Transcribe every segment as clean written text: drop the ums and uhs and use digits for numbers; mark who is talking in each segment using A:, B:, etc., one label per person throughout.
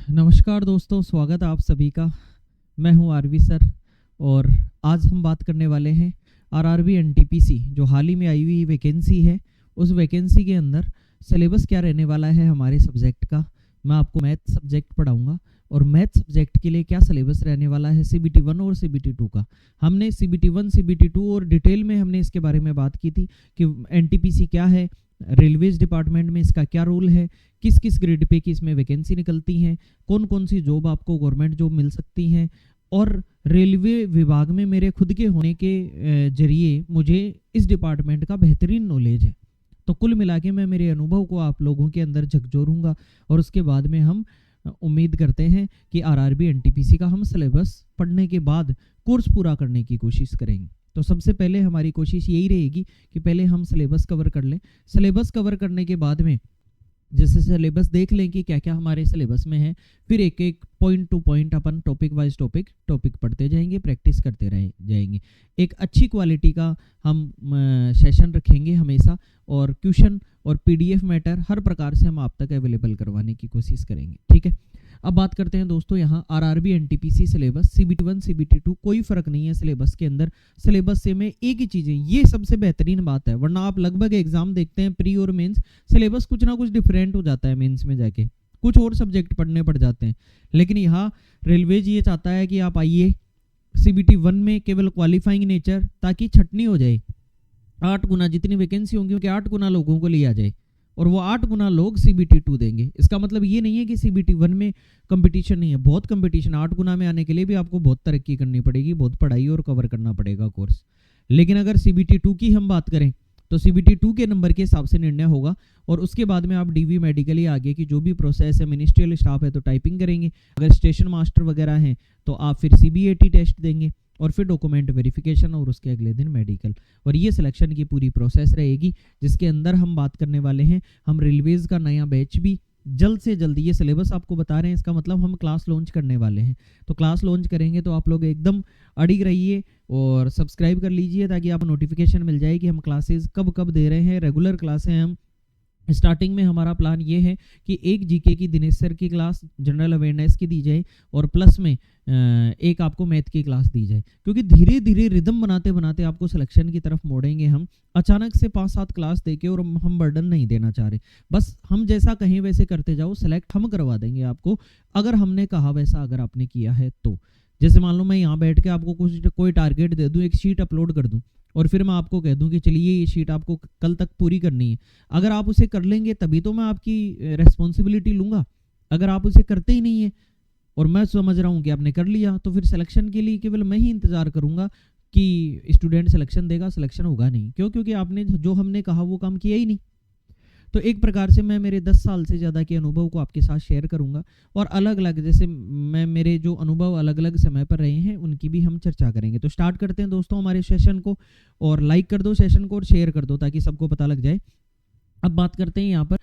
A: नमस्कार दोस्तों, स्वागत है आप सभी का। मैं हूं आरवी सर और आज हम बात करने वाले हैं आरआरबी एनटीपीसी जो हाल ही में आई हुई वैकेंसी है। उस वैकेंसी के अंदर सिलेबस क्या रहने वाला है हमारे सब्जेक्ट का। मैं आपको मैथ सब्जेक्ट पढ़ाऊंगा और मैथ सब्जेक्ट के लिए क्या सिलेबस रहने वाला है CBT 1 और CBT 2 का। हमने CBT 1 CBT 2 और डिटेल में हमने इसके बारे में बात की थी कि एनटीपीसी क्या है, रेलवेज डिपार्टमेंट में इसका क्या रोल है, किस किस ग्रेड पे की इसमें वैकेंसी निकलती हैं, कौन कौन सी जॉब आपको गवर्नमेंट जॉब मिल सकती हैं, और रेलवे विभाग में मेरे खुद के होने के जरिए मुझे इस डिपार्टमेंट का बेहतरीन नॉलेज है। तो कुल मिला के मैं मेरे अनुभव को आप लोगों के अंदर झकझोरूंगा और उसके बाद में हम उम्मीद करते हैं कि आरआरबी एनटीपीसी का हम सिलेबस पढ़ने के बाद कोर्स पूरा करने की कोशिश करेंगे। तो सबसे पहले हमारी कोशिश यही रहेगी कि पहले हम सिलेबस कवर कर लें। सिलेबस कवर करने के बाद में जैसे सिलेबस देख लें कि क्या क्या हमारे सिलेबस में है, फिर एक एक पॉइंट टू पॉइंट अपन टॉपिक वाइज टॉपिक पढ़ते जाएंगे, प्रैक्टिस करते रह जाएंगे। एक अच्छी क्वालिटी का हम सेशन रखेंगे हमेशा, और क्वेश्चन और PDF मैटर हर प्रकार से हम आप तक अवेलेबल करवाने की कोशिश करेंगे। ठीक है, अब बात करते हैं दोस्तों यहाँ RRB NTPC syllabus CBT 1 CBT 2 कोई फर्क नहीं है सिलेबस के अंदर। सिलेबस से में एक ही चीज़ है, ये सबसे बेहतरीन बात है, वरना आप लगभग एग्जाम देखते हैं प्री और मेंस, सिलेबस कुछ ना कुछ डिफरेंट हो जाता है। मेंस में जाके कुछ और सब्जेक्ट पढ़ने पड़ जाते हैं, लेकिन यहाँ रेलवेज ये चाहता है कि आप आइए CBT 1 में केवल क्वालिफाइंग नेचर, ताकि छटनी हो जाए। 8 गुना जितनी वैकेंसी होंगी उनके 8 गुना लोगों को लिया जाए और वो 8 गुना लोग CBT 2 देंगे। इसका मतलब ये नहीं है कि CBT 1 में कंपटीशन नहीं है, बहुत कंपटीशन। 8 गुना में आने के लिए भी आपको बहुत तरक्की करनी पड़ेगी, बहुत पढ़ाई और कवर करना पड़ेगा कोर्स। लेकिन अगर CBT 2 की हम बात करें तो CBT 2 के नंबर के हिसाब से निर्णय होगा, और उसके बाद में आप DV मेडिकली आगे की जो भी प्रोसेस है, मिनिस्ट्रियल स्टाफ है तो टाइपिंग करेंगे, अगर स्टेशन मास्टर वगैरह हैं तो आप फिर CBAT टेस्ट देंगे, और फिर डॉक्यूमेंट वेरिफिकेशन, और उसके अगले दिन मेडिकल। और ये सिलेक्शन की पूरी प्रोसेस रहेगी, जिसके अंदर हम बात करने वाले हैं हम रेलवेज का नया बैच भी जल्द से जल्द। ये सिलेबस आपको बता रहे हैं, इसका मतलब हम क्लास लॉन्च करने वाले हैं। तो क्लास लॉन्च करेंगे तो आप लोग एकदम अड़िग रहिए और सब्सक्राइब कर लीजिए, ताकि आपको नोटिफिकेशन मिल जाए कि हम क्लासेस कब कब दे रहे हैं। रेगुलर क्लासें हम स्टार्टिंग में हमारा प्लान ये है कि एक जीके की दिनेश सर की क्लास जनरल अवेयरनेस की दी जाए, और प्लस में एक आपको मैथ की क्लास दी जाए, क्योंकि धीरे धीरे रिदम बनाते बनाते आपको सिलेक्शन की तरफ मोड़ेंगे हम। अचानक से 5-7 क्लास देके और हम बर्डन नहीं देना चाह रहे, बस हम जैसा कहें वैसे करते जाओ, सेलेक्ट हम करवा देंगे आपको, अगर हमने कहा वैसा अगर आपने किया है तो। जैसे मान लो मैं यहाँ बैठ के आपको कोई टारगेट दे दूँ, एक शीट अपलोड कर दूँ, और फिर मैं आपको कह दूं कि चलिए ये शीट आपको कल तक पूरी करनी है। अगर आप उसे कर लेंगे तभी तो मैं आपकी रेस्पॉन्सिबिलिटी लूँगा। अगर आप उसे करते ही नहीं है और मैं समझ रहा हूँ कि आपने कर लिया, तो फिर सिलेक्शन के लिए केवल मैं ही इंतज़ार करूँगा कि स्टूडेंट सिलेक्शन देगा, सिलेक्शन होगा नहीं। क्यों? क्योंकि आपने जो हमने कहा वो काम किया ही नहीं। तो एक प्रकार से मैं मेरे 10 साल से ज़्यादा के अनुभव को आपके साथ शेयर करूंगा, और अलग अलग जैसे मैं मेरे जो अनुभव अलग अलग समय पर रहे हैं उनकी भी हम चर्चा करेंगे। तो स्टार्ट करते हैं दोस्तों हमारे सेशन को, और लाइक कर दो सेशन को और शेयर कर दो ताकि सबको पता लग जाए। अब बात करते हैं यहाँ पर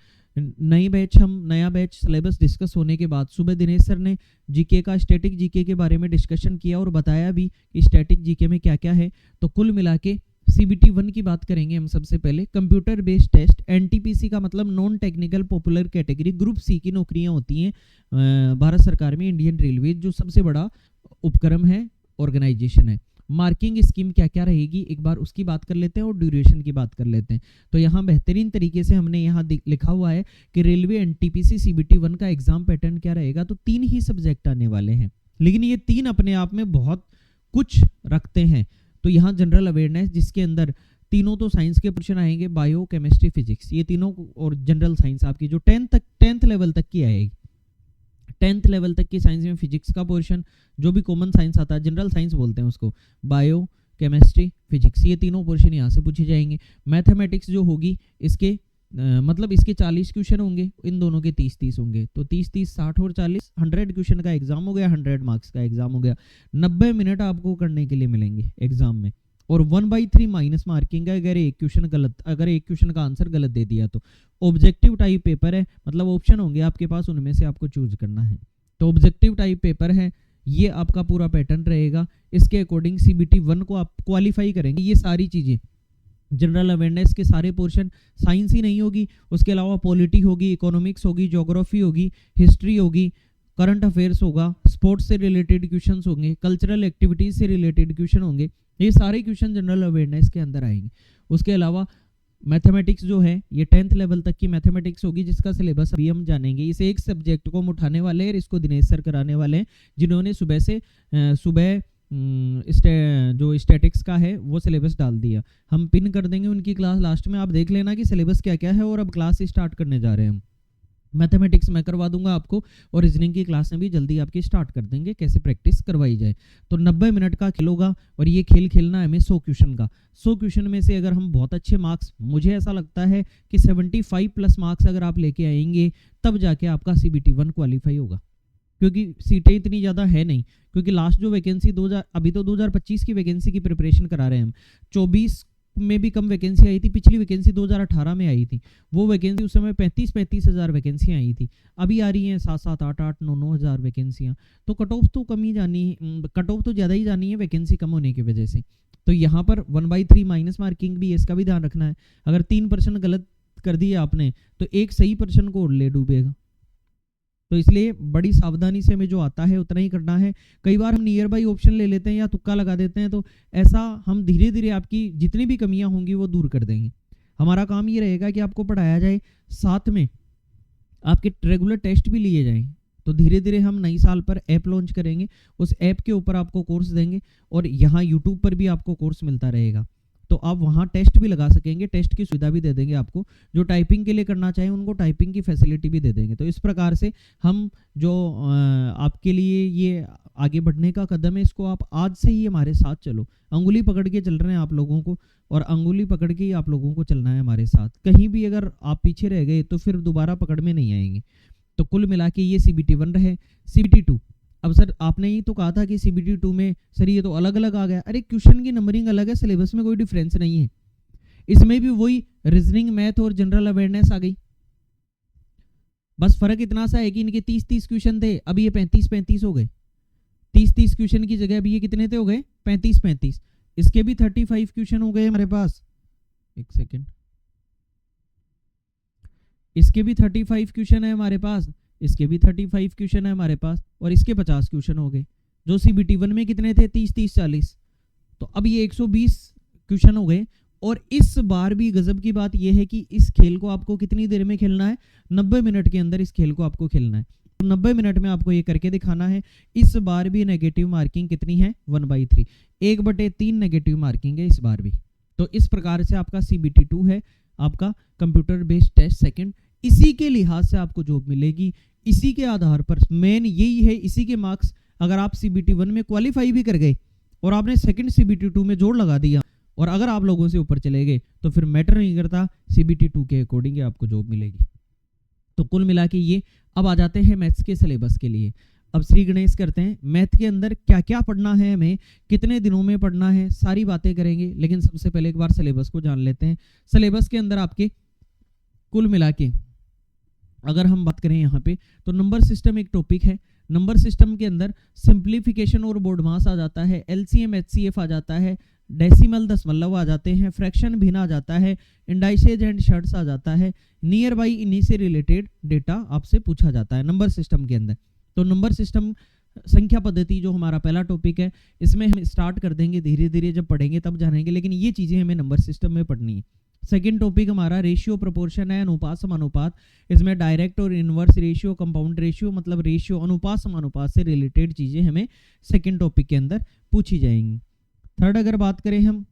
A: नया बैच सिलेबस डिस्कस होने के बाद सुबह दिनेश सर ने जीके का, स्टैटिक जीके के बारे में डिस्कशन किया और बताया भी कि स्टैटिक जीके में क्या क्या है। तो कुल मिला के CBT 1 की बात करेंगे हम। सबसे पहले कंप्यूटर बेस्ड टेस्ट, NTPC का मतलब non technical popular category, group C की नौकरियां होती हैं भारत सरकार में, इंडियन रेलवे जो सबसे बड़ा उपक्रम है, ऑर्गेनाइजेशन है। मार्किंग स्कीम क्या क्या रहेगी एक बार उसकी बात कर लेते हैं, और ड्यूरेशन की बात कर लेते हैं। तो यहाँ बेहतरीन तरीके से हमने यहाँ लिखा हुआ है कि रेलवे NTPC CBT 1 का एग्जाम पैटर्न क्या रहेगा। तो 3 ही सब्जेक्ट आने वाले हैं, लेकिन ये 3 अपने आप में बहुत कुछ रखते हैं। तो यहाँ जनरल अवेयरनेस, जिसके अंदर तीनों तो साइंस के पोर्शन आएंगे, बायो, केमिस्ट्री, फिजिक्स, ये तीनों, और जनरल साइंस आपकी जो 10th लेवल तक की आएगी। 10th लेवल तक की साइंस में फिजिक्स का पोर्शन, जो भी कॉमन साइंस आता है, जनरल साइंस बोलते हैं उसको, बायो, केमिस्ट्री, फिजिक्स, ये तीनों पोर्शन यहाँ से पूछे जाएंगे। मैथमेटिक्स जो होगी इसके मतलब इसके 40 क्वेश्चन होंगे, इन दोनों के 30-30 होंगे। तो 30-30 60 और 40 100 क्वेश्चन का एग्जाम हो गया, 100 मार्क्स का एग्जाम हो गया। 90 मिनट आपको करने के लिए मिलेंगे एग्जाम में, और 1/3 माइनस मार्किंग है अगर एक क्वेश्चन का आंसर गलत दे दिया तो। ऑब्जेक्टिव टाइप पेपर है, मतलब ऑप्शन होंगे आपके पास, उनमें से आपको चूज करना है। तो ऑब्जेक्टिव टाइप पेपर है, ये आपका पूरा पैटर्न रहेगा। इसके अकॉर्डिंग CBT 1 को आप क्वालिफाई करेंगे। ये सारी चीज़ें जनरल अवेयरनेस के सारे पोर्शन, साइंस ही नहीं होगी, उसके अलावा पॉलिटी होगी, इकोनॉमिक्स होगी, ज्योग्राफी होगी, हिस्ट्री होगी, करंट अफेयर्स होगा, स्पोर्ट्स से रिलेटेड क्वेश्चन होंगे, कल्चरल एक्टिविटीज से रिलेटेड क्वेश्चन होंगे। ये सारे क्वेश्चन जनरल अवेयरनेस के अंदर आएंगे। उसके अलावा मैथमेटिक्स जो है ये 10th लेवल तक की मैथमेटिक्स होगी, जिसका सिलेबस अभी हम जानेंगे। इस एक सब्जेक्ट को हम उठाने वाले हैं और इसको दिनेश सर कराने वाले हैं, जिन्होंने सुबह जो स्टैटिक्स का है वो सिलेबस डाल दिया। हम पिन कर देंगे उनकी क्लास लास्ट में, आप देख लेना कि सिलेबस क्या क्या है। और अब क्लास स्टार्ट करने जा रहे हैं हम। मैथमेटिक्स मैं करवा दूंगा आपको, और रीजनिंग की क्लासें भी जल्दी आपकी स्टार्ट कर देंगे, कैसे प्रैक्टिस करवाई जाए। तो 90 मिनट का खेल होगा, और ये खेल खेलना है हमें 100 क्वेश्चन का। 100 क्वेश्चन में से अगर हम बहुत अच्छे मार्क्स, मुझे ऐसा लगता है कि 75 प्लस मार्क्स अगर आप लेके आएंगे, तब जाके आपका CBT 1 क्वालिफाई होगा। क्योंकि सीटें इतनी ज़्यादा है नहीं, क्योंकि लास्ट जो वैकेंसी अभी तो 2025 की वैकेंसी की प्रिपरेशन करा रहे हैं हम। 24 में भी कम वैकेंसी आई थी, पिछली वैकेंसी 2018 में आई थी, वो वैकेंसी उस समय 35 हज़ार वैकेंसियाँ आई थी। अभी आ रही हैं 7 8 9 हज़ार वैकेंसियाँ। तो कट ऑफ तो कम ही जानी है, कट ऑफ तो ज़्यादा ही जानी है वैकेंसी कम होने की वजह से। तो यहाँ पर 1/3 माइनस मार्किंग भी है, इसका भी ध्यान रखना है। अगर 3% गलत कर दिया आपने, तो एक सही पर्सन को ले डूबेगा। तो इसलिए बड़ी सावधानी से हमें जो आता है उतना ही करना है। कई बार हम नियर बाई ऑप्शन ले लेते हैं या तुक्का लगा देते हैं, तो ऐसा हम धीरे धीरे आपकी जितनी भी कमियां होंगी वो दूर कर देंगे। हमारा काम ये रहेगा कि आपको पढ़ाया जाए, साथ में आपके रेगुलर टेस्ट भी लिए जाएं। तो धीरे धीरे हम नई साल पर ऐप लॉन्च करेंगे, उस ऐप के ऊपर आपको कोर्स देंगे, और यहाँ यूट्यूब पर भी आपको कोर्स मिलता रहेगा। तो आप वहाँ टेस्ट भी लगा सकेंगे, टेस्ट की सुविधा भी दे देंगे आपको। जो टाइपिंग के लिए करना चाहें उनको टाइपिंग की फैसिलिटी भी दे देंगे। तो इस प्रकार से हम जो आपके लिए ये आगे बढ़ने का कदम है, इसको आप आज से ही हमारे साथ चलो। अंगुली पकड़ के चल रहे हैं आप लोगों को, और अंगुली पकड़ के ही आप लोगों को चलना है हमारे साथ। कहीं भी अगर आप पीछे रह गए तो फिर दोबारा पकड़ में नहीं आएंगे। तो कुल मिला के ये CBT 1 रहे। CBT 2, अब सर आपने ही तो कहा था कि CBT 2 में सर ये तो अलग अलग आ गया। अरे क्वेश्चन की नंबरिंग अलग है, सिलेबस में कोई डिफरेंस नहीं है। इसमें भी वही रीजनिंग, मैथ और जनरल अवेयरनेस आ गई। बस फर्क इतना सा है कि इनके 30 क्वेश्चन थे, अब ये 35 हो गए। 30 क्वेश्चन की जगह अभी ये कितने थे हो गए? 35। इसके भी 35 क्वेश्चन हो गए हमारे पास। एक सेकेंड, इसके भी 35 क्वेश्चन है हमारे पास, इसके भी 35 क्वेश्चन है हमारे पास, और इसके 50 क्वेश्चन हो गए। जो CBT 1 में कितने थे? 30 40। तो अब ये 120 क्वेश्चन हो गए। और इस बार भी गजब की बात यह है कि इस खेल को आपको कितनी देर में खेलना है? 90 मिनट के अंदर इस खेल को आपको खेलना है। तो 90 मिनट में आपको ये करके दिखाना है। इस बार भी नेगेटिव मार्किंग कितनी है? 1/3, 1/3 नेगेटिव मार्किंग है इस बार भी। तो इस प्रकार से आपका CBT 2 है, आपका कंप्यूटर बेस्ड टेस्ट सेकंड। इसी के लिहाज से आपको जॉब मिलेगी, इसी के आधार पर। मेन यही है, इसी के मार्क्स अगर आप CBT 1 में क्वालिफाई भी कर गए और आपने सेकंड CBT 2 में जोड़ लगा दिया, और अगर आप लोगों से ऊपर चले गए, तो फिर मैटर नहीं करता, CBT 2 के अकॉर्डिंग आपको जॉब मिलेगी। तो कुल मिला के ये। अब आ जाते हैं मैथ्स के सिलेबस के लिए। अब श्री गणेश करते हैं। मैथ के अंदर क्या क्या पढ़ना है हमें, कितने दिनों में पढ़ना है, सारी बातें करेंगे। लेकिन सबसे पहले एक बार सिलेबस को जान लेते हैं। सिलेबस के अंदर आपके कुल मिला के अगर हम बात करें यहाँ पे, तो नंबर सिस्टम एक टॉपिक है। नंबर सिस्टम के अंदर सिंप्लीफिकेशन और बोर्ड मास आ जाता है, LCM HCF आ जाता है, डेसिमल दशमलव आ जाते हैं, फ्रैक्शन भिन्न आ जाता है, इंडाइसेज एंड शर्ट्स आ जाता है, नियर बाई इन्हीं से रिलेटेड डेटा आपसे पूछा जाता है नंबर सिस्टम के अंदर। तो नंबर सिस्टम संख्या पद्धति जो हमारा पहला टॉपिक है, इसमें हम स्टार्ट कर देंगे, धीरे धीरे जब पढ़ेंगे तब जानेंगे, लेकिन ये चीज़ें हमें नंबर सिस्टम में पढ़नी है। सेकेंड टॉपिक हमारा रेशियो प्रोपोर्शन है, अनुपात समानुपात। इसमें डायरेक्ट और इनवर्स रेशियो, कंपाउंड रेशियो, मतलब रेशियो अनुपात समानुपात से रिलेटेड चीज़ें हमें सेकेंड टॉपिक के अंदर पूछी जाएंगी। थर्ड अगर बात करें हम,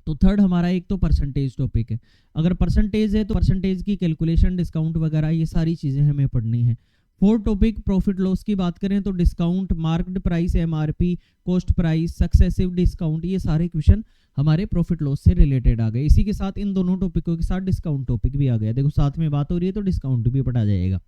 A: तो थर्ड हमारा एक तो परसेंटेज टॉपिक है। अगर परसेंटेज है तो परसेंटेज की कैलकुलेशन, डिस्काउंट वगैरह ये सारी चीज़ें हमें पढ़नी है। फोर्थ टॉपिक प्रॉफिट लॉस की बात करें तो discount, marked price, MRP, cost price, successive discount, ये सारे क्वेश्चन हमारे प्रॉफिट लॉस से रिलेटेड आ गए। इसी के साथ इन दोनों टॉपिकों के साथ डिस्काउंट टॉपिक भी आ गया। देखो साथ में बात हो रही है तो डिस्काउंट भी पढ़ा जाएगा।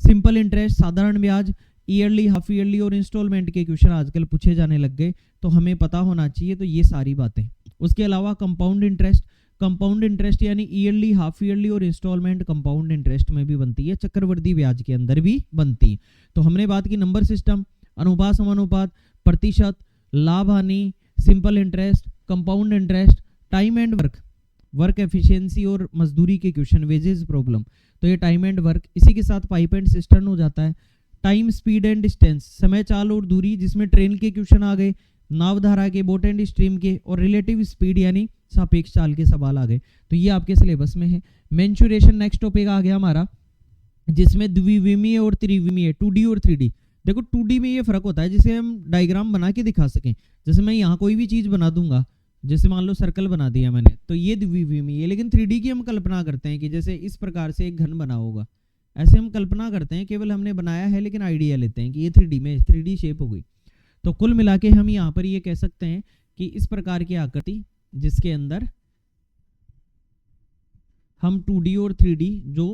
A: सिंपल इंटरेस्ट, साधारण ब्याज, ईयरली, हाफ ईयरली और इंस्टॉलमेंट के क्वेश्चन आजकल पूछे जाने लग गए, तो हमें पता होना चाहिए। तो ये सारी बातें। उसके अलावा कंपाउंड इंटरेस्ट, कंपाउंड इंटरेस्ट यानी ईयरली, हाफ ईयरली और इंस्टॉलमेंट कंपाउंड इंटरेस्ट में भी बनती है, चक्रवृद्धि ब्याज के अंदर भी बनती है। तो हमने बात की नंबर सिस्टम, अनुपात समानुपात, प्रतिशत, लाभ हानि, simple interest, compound interest, time and work, work efficiency और मजदूरी के क्वेश्चन, वेजेस प्रॉब्लम, तो ये टाइम एंड वर्क। इसी के साथ पाइप एंड सिस्टर्न हो जाता है, टाइम, स्पीड एंड डिस्टेंस, समय, चाल और दूरी, जिसमें ट्रेन के क्वेश्चन आ गए, नावधारा के, बोट एंड स्ट्रीम के, और रिलेटिव स्पीड यानी सापेक्ष चाल के सवाल आ गए। तो ये आपके सिलेबस में है। मेंसुरेशन नेक्स्ट टॉपिक आ गया हमारा, जिसमें द्विविमीय और त्रिविमीय, 2D और 3D। देखो 2D में ये फर्क होता है जिसे हम डायग्राम बना के दिखा सकें। जैसे मैं यहाँ कोई भी चीज बना दूंगा, जैसे मान लो सर्कल बना दिया मैंने, तो ये द्विविमीय है। लेकिन 3D की हम कल्पना करते हैं कि जैसे इस प्रकार से एक घन बना होगा, ऐसे हम कल्पना करते हैं, केवल हमने बनाया है लेकिन आइडिया लेते हैं कि ये 3D में 3D शेप हो गई। तो कुल मिला के हम यहाँ पर ये कह सकते हैं कि इस प्रकार की आकृति जिसके अंदर हम 2D और 3D जो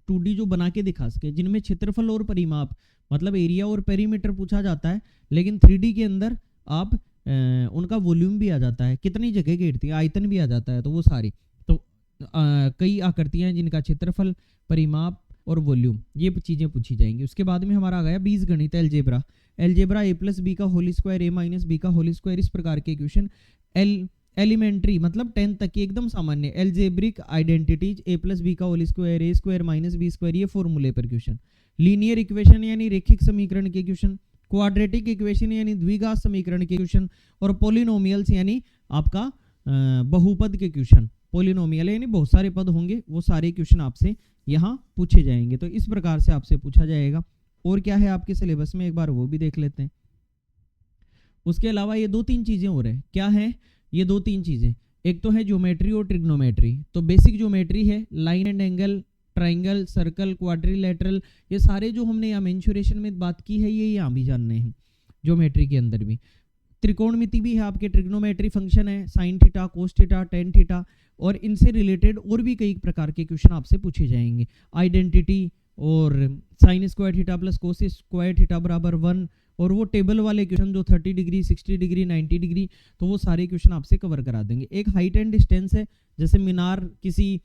A: 2D जो बना के दिखा सके, जिनमें क्षेत्रफल और परिमाप मतलब एरिया और पेरीमीटर पूछा जाता है, लेकिन 3D के अंदर आप उनका वॉल्यूम भी आ जाता है, कितनी जगह घेरती है, आयतन भी आ जाता है। तो वो सारी तो कई आकृतियां हैं जिनका क्षेत्रफल, परिमाप और वॉल्यूम ये चीजें पूछी जाएंगी। उसके बाद में हमारा आ गया बीजगणित, एलजेब्रा। एलजेब्रा a+b का होल स्क्वायर, a-b का होल स्क्वायर, इस प्रकार के क्वेश्चन। एलिमेंट्री मतलब 10 तक की एकदम सामान्य एल्जेब्रिक आइडेंटिटीज, a+b का whole square, a square minus b square, ये फॉर्मूले पर क्वेश्चन। लीनियर इक्वेशन यानी रेखिक समीकरण के क्वेश्चन, क्वाड्रेटिक इक्वेशन यानी द्विघात समीकरण के क्वेश्चन, और पोलिनोमियल्स यानी आपका बहुपद के क्वेश्चन। पोलिनोमियल यानी बहुत सारे पद होंगे, वो सारे क्वेश्चन आपसे यहाँ पूछे जाएंगे। तो इस प्रकार से आपसे पूछा जाएगा। और क्या है आपके सिलेबस में, एक बार वो भी देख लेते हैं। उसके अलावा ये 2-3 चीजें हो रहे हैं। क्या है ये 2-3 चीजें? एक तो है ज्योमेट्री और ट्रिग्नोमेट्री। तो बेसिक ज्योमेट्री है, line and angle, triangle, circle, quadrilateral, ये सारे जो हमने यहाँ मेंसुरेशन में बात की है ये यहाँ भी जानने हैं। ज्योमेट्री के अंदर भी त्रिकोणमिति भी है आपके, ट्रिग्नोमेट्री फंक्शन है, sine theta, cos theta, tan theta, और इनसे रिलेटेड और भी कई प्रकार के क्वेश्चन आपसे पूछे जाएंगे। आइडेंटिटी और sine square theta plus cos square theta बराबर 1, और वो टेबल वाले क्वेश्चन जो 30 डिग्री, 60 डिग्री, 90 डिग्री, तो वो सारे क्वेश्चन आपसे कवर करा देंगे। एक हाइट एंड डिस्टेंस है, जैसे मीनार किसी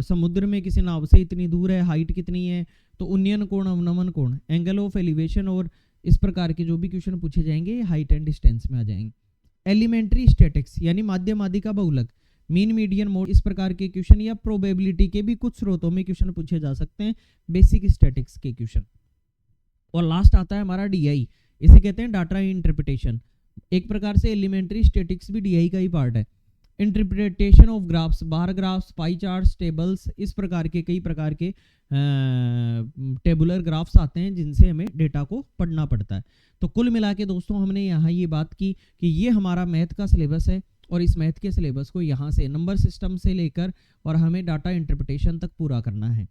A: समुद्र में किसी नाव से इतनी दूर है, हाइट कितनी है, तो उन्नयन कोण, अवनमन कोण, एंगल ऑफ एलिवेशन, और इस प्रकार के जो भी क्वेश्चन पूछे जाएंगे हाइट एंड डिस्टेंस में आ जाएंगे। एलिमेंट्री स्टैटिक्स यानी माध्यम आदि का बहुलक, मीन मीडियन मोड, इस प्रकार के क्वेश्चन, या प्रोबेबिलिटी के भी कुछ स्रोतों में क्वेश्चन पूछे जा सकते हैं, बेसिक स्टैटिक्स के क्वेश्चन। और लास्ट आता है हमारा डीआई, इसे कहते हैं डाटा इंटरप्रिटेशन। एक प्रकार से एलिमेंट्री स्टैटिक्स भी डीआई का ही पार्ट है। Interpretation of graphs, bar graphs, pie charts, tables, इस प्रकार के कई प्रकार के टेबुलर ग्राफ्स आते हैं जिनसे हमें डेटा को पढ़ना पड़ता है। तो कुल मिला के दोस्तों हमने यहाँ ये बात की कि ये हमारा मैथ का सिलेबस है, और इस मैथ के सिलेबस को यहाँ से नंबर सिस्टम से लेकर और हमें डाटा इंटरप्रिटेशन तक पूरा करना है।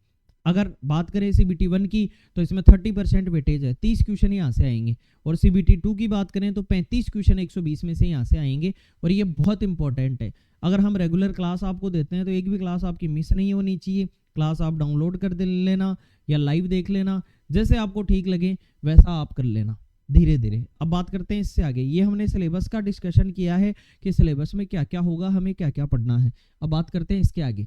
A: अगर बात करें CBT 1 की, तो इसमें 30% वेटेज है, 30 क्वेश्चन यहाँ से आएंगे। और CBT 2 की बात करें तो 35 क्वेश्चन 120 में से यहाँ से आएंगे, और ये बहुत इंपॉर्टेंट है। अगर हम रेगुलर क्लास आपको देते हैं तो एक भी क्लास आपकी मिस नहीं होनी चाहिए। क्लास आप डाउनलोड कर लेना या लाइव देख लेना, जैसे आपको ठीक लगे वैसा आप कर लेना धीरे धीरे। अब बात करते हैं इससे आगे। ये हमने सिलेबस का डिस्कशन किया है कि सिलेबस में क्या क्या होगा, हमें क्या क्या पढ़ना है। अब बात करते हैं इसके आगे।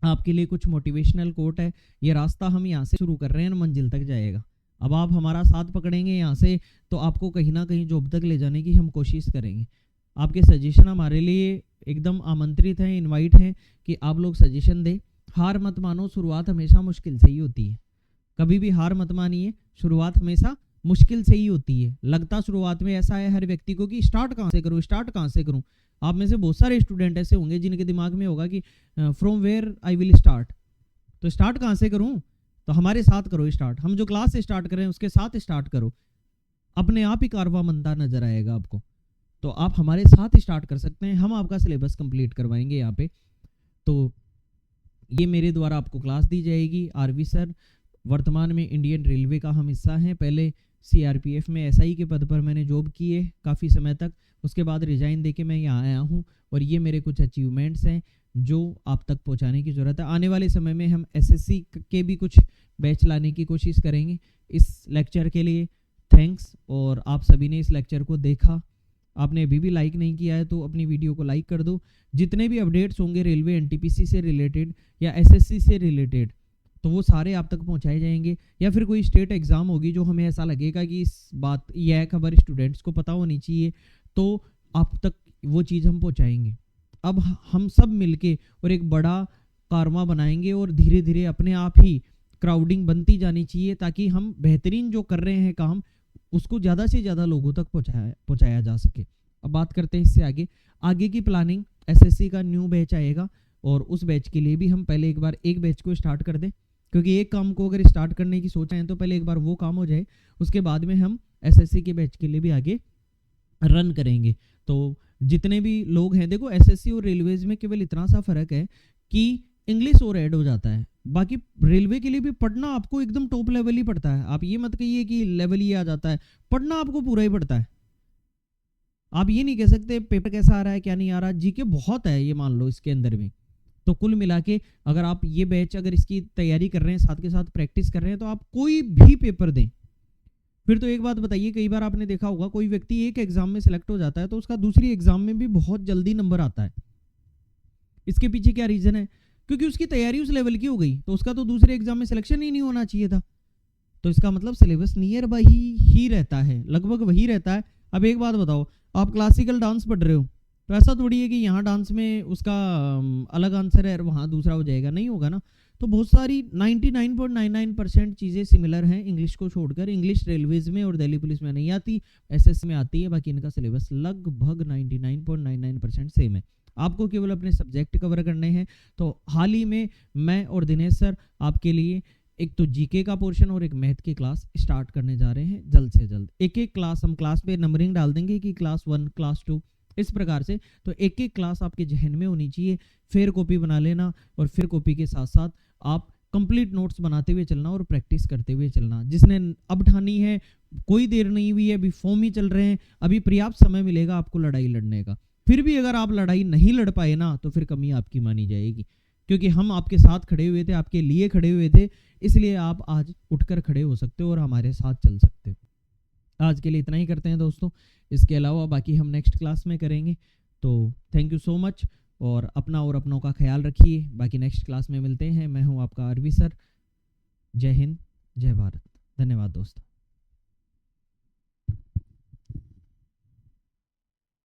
A: आपके लिए कुछ मोटिवेशनल कोट है। ये रास्ता हम यहाँ से शुरू कर रहे हैं, मंजिल तक जाएगा। अब आप हमारा साथ पकड़ेंगे यहाँ से, तो आपको कहीं ना कहीं जॉब तक ले जाने की हम कोशिश करेंगे। आपके सजेशन हमारे लिए एकदम आमंत्रित हैं, इनवाइट हैं कि आप लोग सजेशन दें। हार मत मानो, शुरुआत हमेशा मुश्किल से ही होती है। कभी भी हार मत मानिए, शुरुआत हमेशा मुश्किल से ही होती है। लगता शुरुआत में ऐसा है हर व्यक्ति को कि स्टार्ट कहाँ से करूँ, स्टार्ट कहाँ से करूँ। आप में से बहुत सारे स्टूडेंट ऐसे होंगे जिनके दिमाग में होगा कि from where I will start, तो स्टार्ट कहाँ से करूँ। तो हमारे साथ करो स्टार्ट, हम जो क्लास से स्टार्ट करें उसके साथ स्टार्ट करो, अपने आप ही कारवां बनता नजर आएगा आपको। तो आप हमारे साथ स्टार्ट कर सकते हैं, हम आपका सिलेबस कंप्लीट करवाएंगे यहाँ पे। तो ये मेरे द्वारा आपको क्लास दी जाएगी। आरवी सर वर्तमान में इंडियन रेलवे का हम हिस्सा हैं। पहले CRPF में SI के पद पर मैंने जॉब की है काफ़ी समय तक, उसके बाद रिजाइन देके मैं यहाँ आया हूँ, और ये मेरे कुछ अचीवमेंट्स हैं जो आप तक पहुँचाने की ज़रूरत है। आने वाले समय में हम SSC के भी कुछ बैच लाने की कोशिश करेंगे। इस लेक्चर के लिए थैंक्स, और आप सभी ने इस लेक्चर को देखा। आपने अभी भी लाइक नहीं किया है तो अपनी वीडियो को लाइक कर दो। जितने भी अपडेट्स होंगे रेलवे NTPC से रिलेटेड या SSC से रिलेटेड, तो वो सारे आप तक पहुंचाए जाएंगे। या फिर कोई स्टेट एग्जाम होगी जो हमें ऐसा लगेगा कि इस बात यह खबर स्टूडेंट्स को पता होनी चाहिए, तो आप तक वो चीज़ हम पहुंचाएंगे। अब हम सब मिलके और एक बड़ा कारवां बनाएंगे, और धीरे धीरे अपने आप ही क्राउडिंग बनती जानी चाहिए, ताकि हम बेहतरीन जो कर रहे हैं काम उसको ज़्यादा से ज़्यादा लोगों तक पहुँचाया जा सके। अब बात करते हैं इससे आगे की प्लानिंग। एसएससी का न्यू बैच आएगा और उस बैच के लिए भी हम पहले एक बार एक बैच को स्टार्ट कर दें, क्योंकि एक काम को अगर स्टार्ट करने की सोच रहे हैं तो पहले एक बार वो काम हो जाए, उसके बाद में हम एसएससी के बैच के लिए भी आगे रन करेंगे। तो जितने भी लोग हैं, देखो एसएससी और रेलवेज में केवल इतना सा फर्क है कि इंग्लिश और ऐड हो जाता है, बाकी रेलवे के लिए भी पढ़ना आपको एकदम टॉप लेवल ही पड़ता है। आप ये मत कहिए कि लेवल ही आ जाता है, पढ़ना आपको पूरा ही पड़ता है। आप ये नहीं कह सकते पेपर कैसा आ रहा है क्या नहीं आ रहा, जीके बहुत है ये मान लो इसके अंदर में। तो कुल मिला के अगर आप ये बैच अगर इसकी तैयारी कर रहे हैं, साथ के साथ प्रैक्टिस कर रहे हैं, तो आप कोई भी पेपर दें। फिर तो एक बात बताइए, कई बार आपने देखा होगा कोई व्यक्ति एक एग्जाम में सिलेक्ट हो जाता है तो उसका दूसरी एग्जाम में भी बहुत जल्दी नंबर आता है। इसके पीछे क्या रीजन है? क्योंकि उसकी तैयारी उस लेवल की हो गई, तो उसका तो दूसरे एग्जाम में सिलेक्शन ही नहीं होना चाहिए था। तो इसका मतलब सिलेबस नियर बाई ही रहता है, लगभग वही रहता है। अब एक बात बताओ, आप क्लासिकल डांस पढ़ रहे हो तो ऐसा थोड़ी है कि यहाँ डांस में उसका अलग आंसर है और वहाँ दूसरा हो जाएगा, नहीं होगा ना। तो बहुत सारी 99.99% चीज़ें सिमिलर हैं इंग्लिश को छोड़कर। इंग्लिश रेलवेज में और दिल्ली पुलिस में नहीं आती, एसएस में आती है, बाकी इनका सिलेबस लगभग 99.99% सेम है। आपको केवल अपने सब्जेक्ट कवर करने हैं। तो हाल ही में मैं और दिनेश सर आपके लिए एक तो जीके का पोर्शन और एक मैथ की क्लास स्टार्ट करने जा रहे हैं जल्द से जल्द। एक एक क्लास हम क्लास पे नंबरिंग डाल देंगे कि क्लास 1 क्लास 2 इस प्रकार से। तो एक एक क्लास आपके जहन में होनी चाहिए, फिर कॉपी बना लेना और फिर कॉपी के साथ साथ आप कंप्लीट नोट्स बनाते हुए चलना और प्रैक्टिस करते हुए चलना। जिसने अब ठानी है, कोई देर नहीं हुई है, अभी फॉर्म ही चल रहे हैं, अभी पर्याप्त समय मिलेगा आपको लड़ाई लड़ने का। फिर भी अगर आप लड़ाई नहीं लड़ पाए ना तो फिर कमी आपकी मानी जाएगी, क्योंकि हम आपके साथ खड़े हुए थे, आपके लिए खड़े हुए थे, इसलिए आप आज उठकर खड़े हो सकते हो और हमारे साथ चल सकते हो। आज के लिए इतना ही करते हैं दोस्तों, इसके अलावा बाकी हम नेक्स्ट क्लास में करेंगे। तो थैंक यू सो मच और अपना और अपनों का ख्याल रखिए। बाकी नेक्स्ट क्लास में मिलते हैं। मैं हूं आपका आरवी सर। जय हिंद, जय भारत। धन्यवाद दोस्तों।